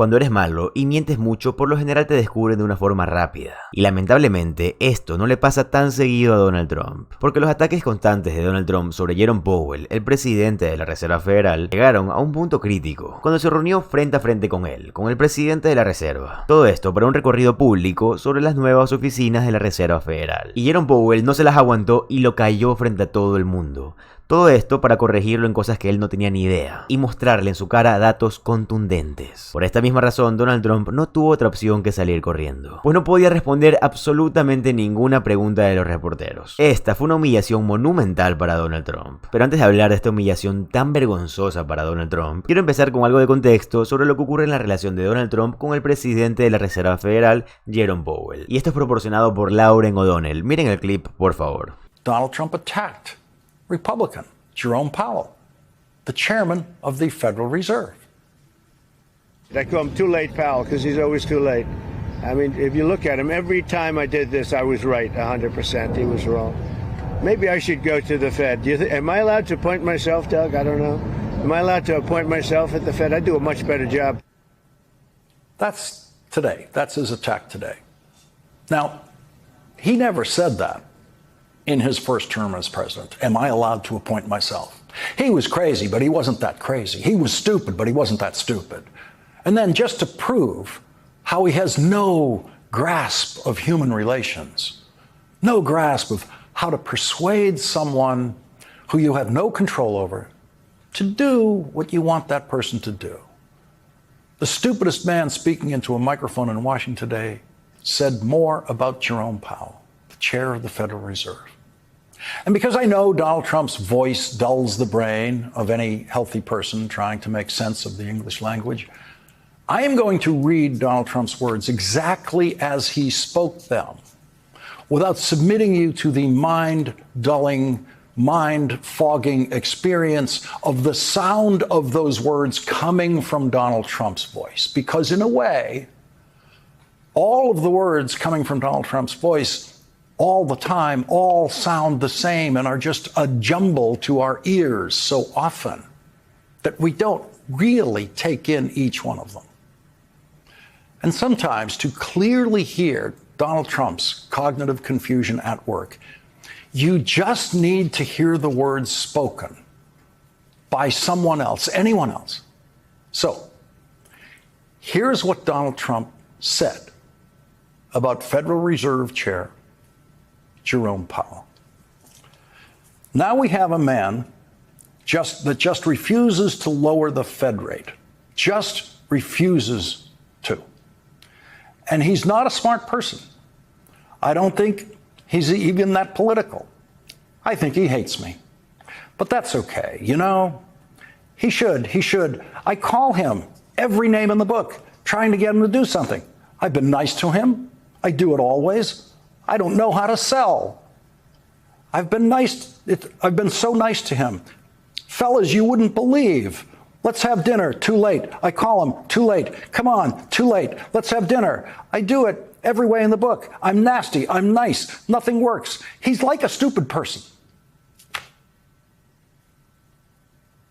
Cuando eres malo y mientes mucho, por lo general te descubren de una forma rápida. Y lamentablemente, esto no le pasa tan seguido a Donald Trump, porque los ataques constantes de Donald Trump sobre Jerome Powell, el presidente de la Reserva Federal, llegaron a un punto crítico, cuando se reunió frente a frente con él, con el presidente de la Reserva. Todo esto para un recorrido público sobre las nuevas oficinas de la Reserva Federal. Y Jerome Powell no se las aguantó y lo cayó frente a todo el mundo. Todo esto para corregirlo en cosas que él no tenía ni idea y mostrarle en su cara datos contundentes. Por esta misma razón, Donald Trump no tuvo otra opción que salir corriendo, pues no podía responder absolutamente ninguna pregunta de los reporteros. Esta fue una humillación monumental para Donald Trump. Pero antes de hablar de esta humillación tan vergonzosa para Donald Trump, quiero empezar con algo de contexto sobre lo que ocurre en la relación de Donald Trump con el presidente de la Reserva Federal, Jerome Powell. Y esto es proporcionado por Lauren O'Donnell. Miren el clip, por favor. Donald Trump attacked Republican Jerome Powell, the chairman of the Federal Reserve. I call him too late Powell because he's always too late. I mean, if you look at him, every time I did this, I was right 100%. He was wrong. Maybe I should go to the Fed. Am I allowed to appoint myself, Doug? I don't know. Am I allowed to appoint myself at the Fed? I do a much better job. That's today. That's his attack today. Now, he never said that in his first term as president. Am I allowed to appoint myself? He was crazy, but he wasn't that crazy. He was stupid, but he wasn't that stupid. And then just to prove how he has no grasp of human relations, no grasp of how to persuade someone who you have no control over to do what you want that person to do. The stupidest man speaking into a microphone in Washington today said more about Jerome Powell, the chair of the Federal Reserve. And because I know Donald Trump's voice dulls the brain of any healthy person trying to make sense of the English language, I am going to read Donald Trump's words exactly as he spoke them, without submitting you to the mind-dulling, mind-fogging experience of the sound of those words coming from Donald Trump's voice. Because in a way, all of the words coming from Donald Trump's voice all the time, all sound the same and are just a jumble to our ears so often that we don't really take in each one of them. And sometimes to clearly hear Donald Trump's cognitive confusion at work, you just need to hear the words spoken by someone else, anyone else. So, here's what Donald Trump said about Federal Reserve Chair Jerome Powell. Now we have a man that just refuses to lower the Fed rate. Just refuses to. And he's not a smart person. I don't think he's even that political. I think he hates me. But that's okay. You know, he should. I call him every name in the book, trying to get him to do something. I've been nice to him. I do it always. I don't know how to sell. I've been so nice to him. Fellas, you wouldn't believe. Let's have dinner. Too late. I call him. Too late. Come on. Too late. Let's have dinner. I do it every way in the book. I'm nasty. I'm nice. Nothing works. He's like a stupid person.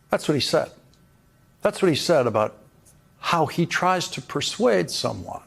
That's what he said. That's what he said about how he tries to persuade someone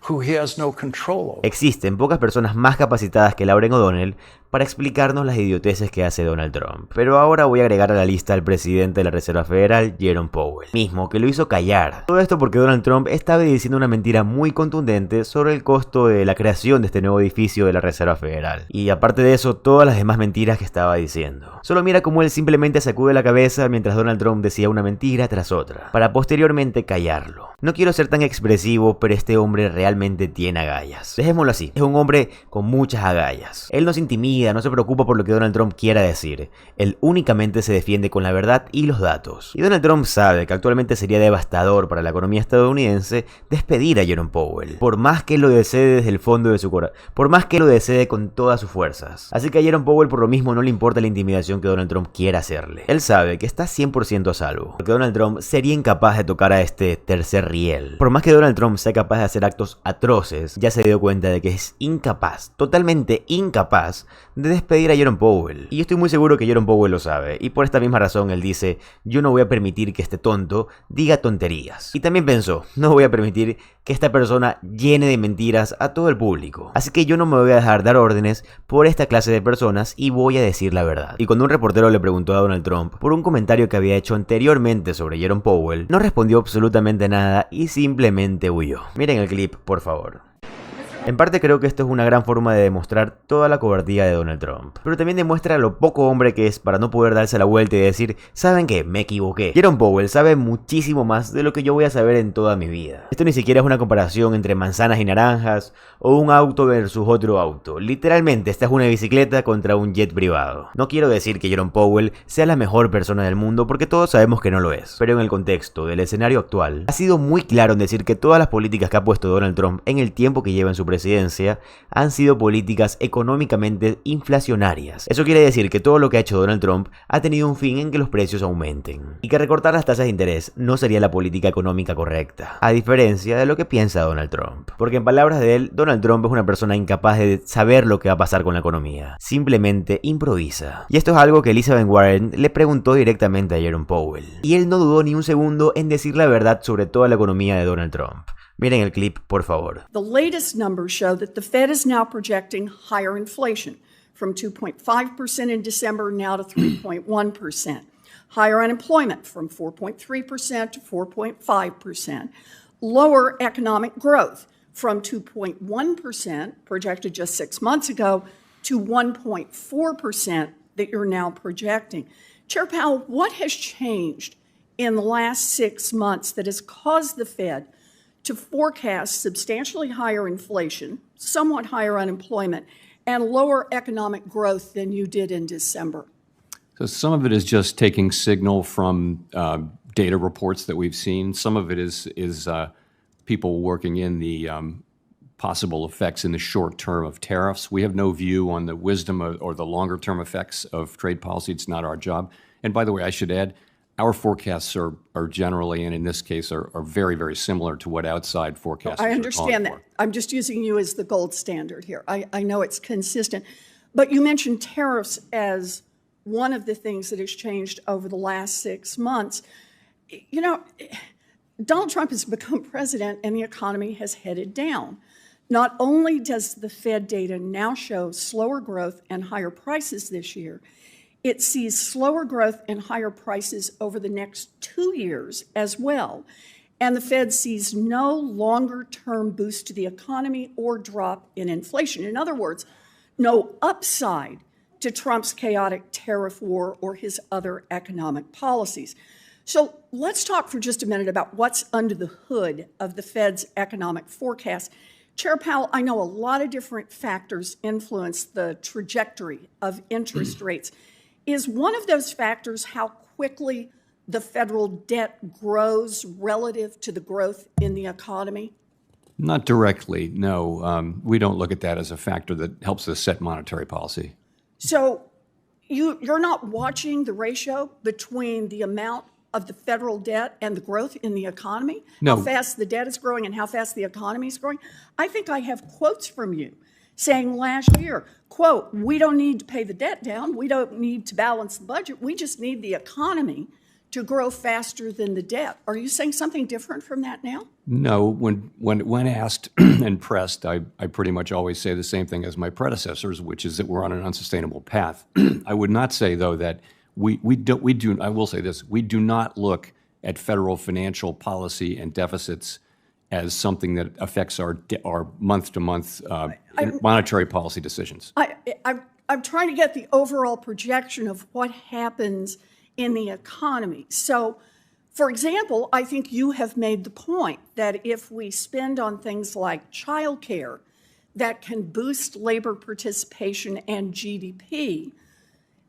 who he has no control over. Existen pocas personas más capacitadas que Lauren O'Donnell para explicarnos las idioteces que hace Donald Trump. Pero ahora voy a agregar a la lista al presidente de la Reserva Federal, Jerome Powell, mismo que lo hizo callar. Todo esto porque Donald Trump estaba diciendo una mentira muy contundente sobre el costo de la creación de este nuevo edificio de la Reserva Federal. Y aparte de eso, todas las demás mentiras que estaba diciendo. Solo mira cómo él simplemente sacude la cabeza mientras Donald Trump decía una mentira tras otra, para posteriormente callarlo. No quiero ser tan expresivo, pero este hombre realmente tiene agallas. Dejémoslo así, es un hombre con muchas agallas. Él no se intimida, no se preocupa por lo que Donald Trump quiera decir. Él únicamente se defiende con la verdad y los datos. Y Donald Trump sabe que actualmente sería devastador para la economía estadounidense despedir a Jerome Powell, por más que lo desee desde el fondo de su corazón, por más que lo desee con todas sus fuerzas. Así que a Jerome Powell por lo mismo no le importa la intimidación que Donald Trump quiera hacerle. Él sabe que está 100% a salvo, porque Donald Trump sería incapaz de tocar a este tercer riel. Por más que Donald Trump sea capaz de hacer actos atroces, ya se dio cuenta de que es incapaz, totalmente incapaz, de despedir a Jerome Powell. Y yo estoy muy seguro que Jerome Powell lo sabe, y por esta misma razón él dice, yo no voy a permitir que este tonto diga tonterías. Y también pensó, no voy a permitir que esta persona llene de mentiras a todo el público. Así que yo no me voy a dejar dar órdenes por esta clase de personas y voy a decir la verdad. Y cuando un reportero le preguntó a Donald Trump por un comentario que había hecho anteriormente sobre Jerome Powell, no respondió absolutamente nada y simplemente huyó. Miren el clip, por favor. En parte creo que esto es una gran forma de demostrar toda la cobardía de Donald Trump, pero también demuestra lo poco hombre que es para no poder darse la vuelta y decir, ¿saben qué? Me equivoqué. Jerome Powell sabe muchísimo más de lo que yo voy a saber en toda mi vida. Esto ni siquiera es una comparación entre manzanas y naranjas o un auto versus otro auto. Literalmente esta es una bicicleta contra un jet privado. No quiero decir que Jerome Powell sea la mejor persona del mundo porque todos sabemos que no lo es, pero en el contexto del escenario actual ha sido muy claro en decir que todas las políticas que ha puesto Donald Trump en el tiempo que lleva en su presidencia han sido políticas económicamente inflacionarias. Eso quiere decir que todo lo que ha hecho Donald Trump ha tenido un fin en que los precios aumenten, y que recortar las tasas de interés no sería la política económica correcta, a diferencia de lo que piensa Donald Trump. Porque en palabras de él, Donald Trump es una persona incapaz de saber lo que va a pasar con la economía, simplemente improvisa. Y esto es algo que Elizabeth Warren le preguntó directamente a Jerome Powell, y él no dudó ni un segundo en decir la verdad sobre toda la economía de Donald Trump. Miren el clip, por favor. The latest numbers show that the Fed is now projecting higher inflation from 2.5% in December now to 3.1%. Higher unemployment from 4.3% to 4.5%. Lower economic growth from 2.1% projected just 6 months ago to 1.4% that you're now projecting. Chair Powell, what has changed in the last 6 months that has caused the Fed to forecast substantially higher inflation, somewhat higher unemployment, and lower economic growth than you did in December? So some of it is just taking signal from data reports that we've seen. Some of it is people working in the possible effects in the short term of tariffs. We have no view on the wisdom or the longer term effects of trade policy. It's not our job. And by the way, I should add, our forecasts are generally, and in this case, are very, very similar to what outside forecasters I understand are that. I'm just using you as the gold standard here. I know it's consistent. But you mentioned tariffs as one of the things that has changed over the last 6 months. You know, Donald Trump has become president and the economy has headed down. Not only does the Fed data now show slower growth and higher prices this year, it sees slower growth and higher prices over the next 2 years as well. And the Fed sees no longer-term boost to the economy or drop in inflation. In other words, no upside to Trump's chaotic tariff war or his other economic policies. So let's talk for just a minute about what's under the hood of the Fed's economic forecast. Chair Powell, I know a lot of different factors influence the trajectory of interest rates. Is one of those factors how quickly the federal debt grows relative to the growth in the economy? Not directly, no. We don't look at that as a factor that helps us set monetary policy. So you're not watching the ratio between the amount of the federal debt and the growth in the economy? No. How fast the debt is growing and how fast the economy is growing? I think I have quotes from you saying last year, quote, we don't need to pay the debt down. We don't need to balance the budget. We just need the economy to grow faster than the debt. Are you saying something different from that now? No, when asked and pressed, I pretty much always say the same thing as my predecessors, which is that we're on an unsustainable path. I would not say, though, that we do. I will say this: we do not look at federal financial policy and deficits as something that affects our month-to-month monetary policy decisions. I'm trying to get the overall projection of what happens in the economy. So, for example, I think you have made the point that if we spend on things like childcare that can boost labor participation and GDP,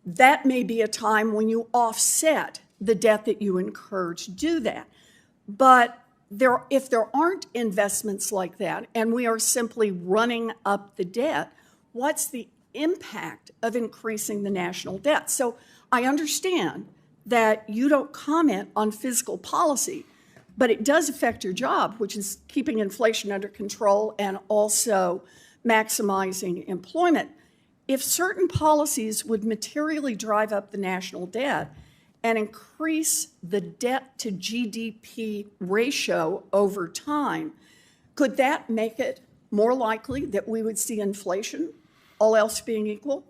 that may be a time when you offset the debt that you incur to do that. But if there aren't investments like that and we are simply running up the debt, what's the impact of increasing the national debt? So I understand that you don't comment on fiscal policy, but it does affect your job, which is keeping inflation under control and also maximizing employment. If certain policies would materially drive up the national debt and increase the debt to GDP ratio over time, could that make it more likely that we would see inflation, all else being equal?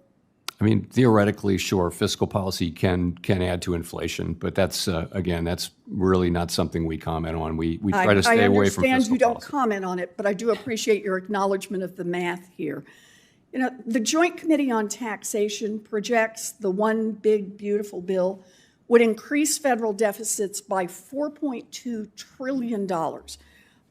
I mean, theoretically, sure, fiscal policy can add to inflation, but that's, again, that's really not something we comment on. We try to stay away from fiscal policy. I understand you don't comment on it, but I do appreciate your acknowledgement of the math here. You know, the Joint Committee on Taxation projects the one big, beautiful bill would increase federal deficits by $4.2 trillion.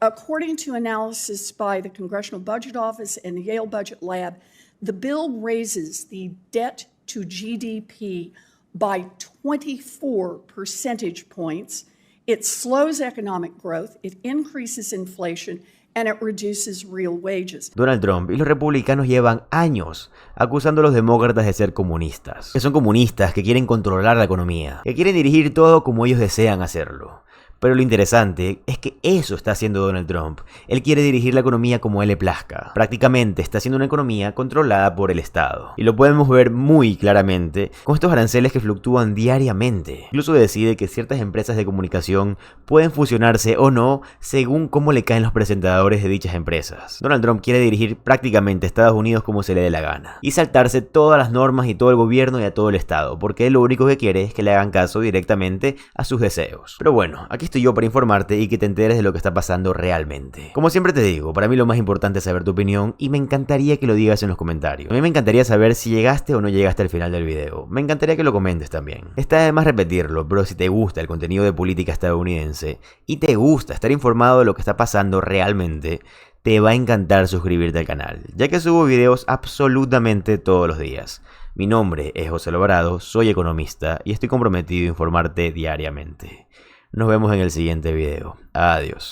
According to analysis by the Congressional Budget Office and the Yale Budget Lab, the bill raises the debt to GDP by 24 percentage points. It slows economic growth, it increases inflation, and it reduces real wages. Donald Trump y los republicanos llevan años acusando a los demócratas de ser comunistas. Que son comunistas, que quieren controlar la economía, que quieren dirigir todo como ellos desean hacerlo. Pero lo interesante es que eso está haciendo Donald Trump. Él quiere dirigir la economía como él le plazca. Prácticamente está haciendo una economía controlada por el Estado. Y lo podemos ver muy claramente con estos aranceles que fluctúan diariamente. Incluso decide que ciertas empresas de comunicación pueden fusionarse o no según cómo le caen los presentadores de dichas empresas. Donald Trump quiere dirigir prácticamente Estados Unidos como se le dé la gana. Y saltarse todas las normas y todo el gobierno y a todo el Estado. Porque él lo único que quiere es que le hagan caso directamente a sus deseos. Pero bueno, aquí estoy yo para informarte y que te enteres de lo que está pasando realmente. Como siempre te digo, para mí lo más importante es saber tu opinión y me encantaría que lo digas en los comentarios. A mí me encantaría saber si llegaste o no llegaste al final del video. Me encantaría que lo comentes también. Está de más repetirlo, pero si te gusta el contenido de política estadounidense y te gusta estar informado de lo que está pasando realmente, te va a encantar suscribirte al canal, ya que subo videos absolutamente todos los días. Mi nombre es José Alvarado, soy economista y estoy comprometido a informarte diariamente. Nos vemos en el siguiente video. Adiós.